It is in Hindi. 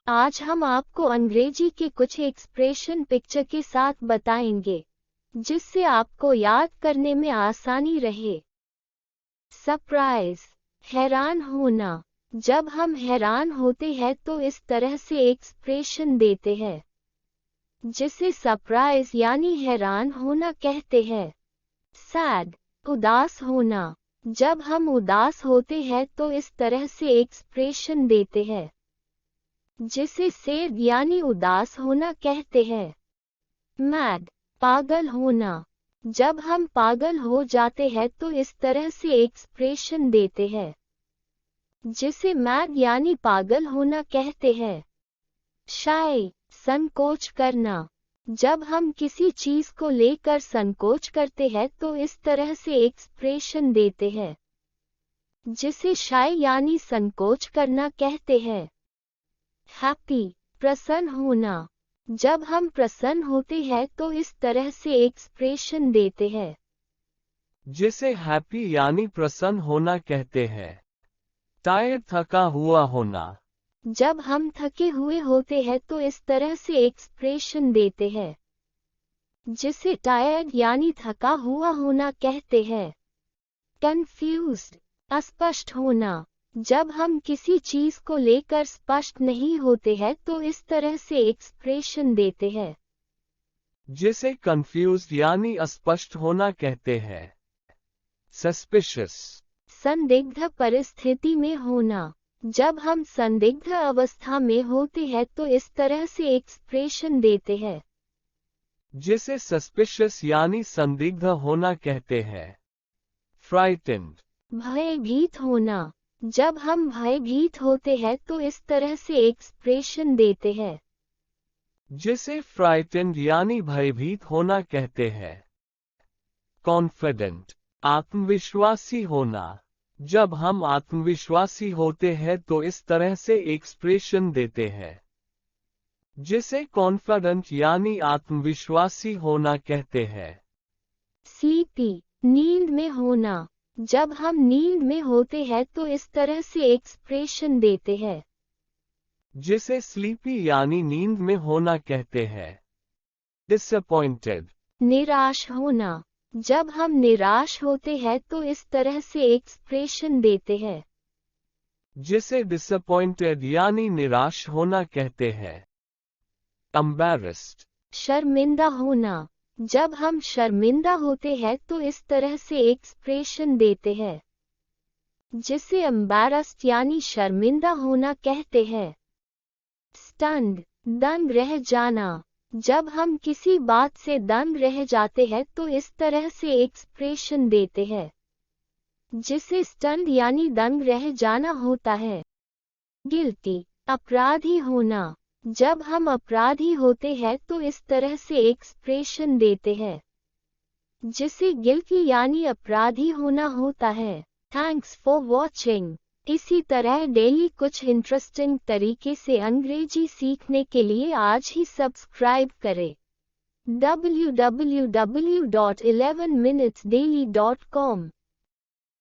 आज हम आपको अंग्रेजी के कुछ एक्सप्रेशन पिक्चर के साथ बताएंगे जिससे आपको याद करने में आसानी रहे। सरप्राइज, हैरान होना। जब हम हैरान होते हैं तो इस तरह से एक्सप्रेशन देते हैं जिसे सरप्राइज यानी हैरान होना कहते हैं। सैड, उदास होना। जब हम उदास होते हैं तो इस तरह से एक्सप्रेशन देते हैं जिसे सैड यानी उदास होना कहते हैं। मैड, पागल होना। जब हम पागल हो जाते हैं तो इस तरह से एक्सप्रेशन देते हैं जिसे मैड यानी पागल होना कहते हैं। शाय, संकोच करना। जब हम किसी चीज को लेकर संकोच करते हैं तो इस तरह से एक्सप्रेशन देते हैं जिसे शाय यानी संकोच करना कहते हैं। हैप्पी, प्रसन्न होना। जब हम प्रसन्न होते हैं तो इस तरह से एक्सप्रेशन देते हैं जिसे हैप्पी यानी प्रसन्न होना कहते हैं। टायर्ड, थका हुआ होना। जब हम थके हुए होते हैं तो इस तरह से एक्सप्रेशन देते हैं जिसे टायर्ड यानी थका हुआ होना कहते हैं। कंफ्यूज्ड, अस्पष्ट होना। जब हम किसी चीज को लेकर स्पष्ट नहीं होते हैं तो इस तरह से एक्सप्रेशन देते हैं जिसे कंफ्यूज्ड यानी अस्पष्ट होना कहते हैं। सस्पिशियस, संदिग्ध परिस्थिति में होना। जब हम संदिग्ध अवस्था में होते हैं तो इस तरह से एक्सप्रेशन देते हैं जिसे सस्पिशियस यानी संदिग्ध होना कहते हैं। फ्राइटेंड, भयभीत होना। जब हम भयभीत होते हैं तो इस तरह से एक्सप्रेशन देते हैं जिसे फ्राइटेंड यानी भयभीत होना कहते हैं। कॉन्फिडेंट, आत्मविश्वासी होना। जब हम आत्मविश्वासी होते हैं तो इस तरह से एक्सप्रेशन देते हैं जिसे कॉन्फिडेंट यानी आत्मविश्वासी होना कहते हैं। स्लीपी, नींद में होना। जब हम नींद में होते हैं तो इस तरह से एक्सप्रेशन देते हैं जिसे स्लीपी यानी नींद में होना कहते हैं। डिसअपॉइंटेड, निराश होना। जब हम निराश होते हैं तो इस तरह से एक्सप्रेशन देते हैं जिसे डिसअपॉइंटेड यानी निराश होना कहते हैं। एम्बैरेस्ड, शर्मिंदा होना। जब हम शर्मिंदा होते हैं तो इस तरह से एक्सप्रेशन देते हैं जिसे एम्बैरेस्ड यानी शर्मिंदा होना कहते हैं। स्टन्ड, दंग रह जाना। जब हम किसी बात से दंग रह जाते हैं तो इस तरह से एक्सप्रेशन देते हैं जिसे स्टन्ड यानी दंग रह जाना होता है। गिल्टी, अपराधी होना। जब हम अपराधी होते हैं तो इस तरह से एक्सप्रेशन देते हैं जिसे गिल्टी यानी अपराधी होना होता है। Thanks for watching. इसी तरह डेली कुछ इंटरेस्टिंग तरीके से अंग्रेजी सीखने के लिए आज ही सब्सक्राइब करें www.11minutesdaily.com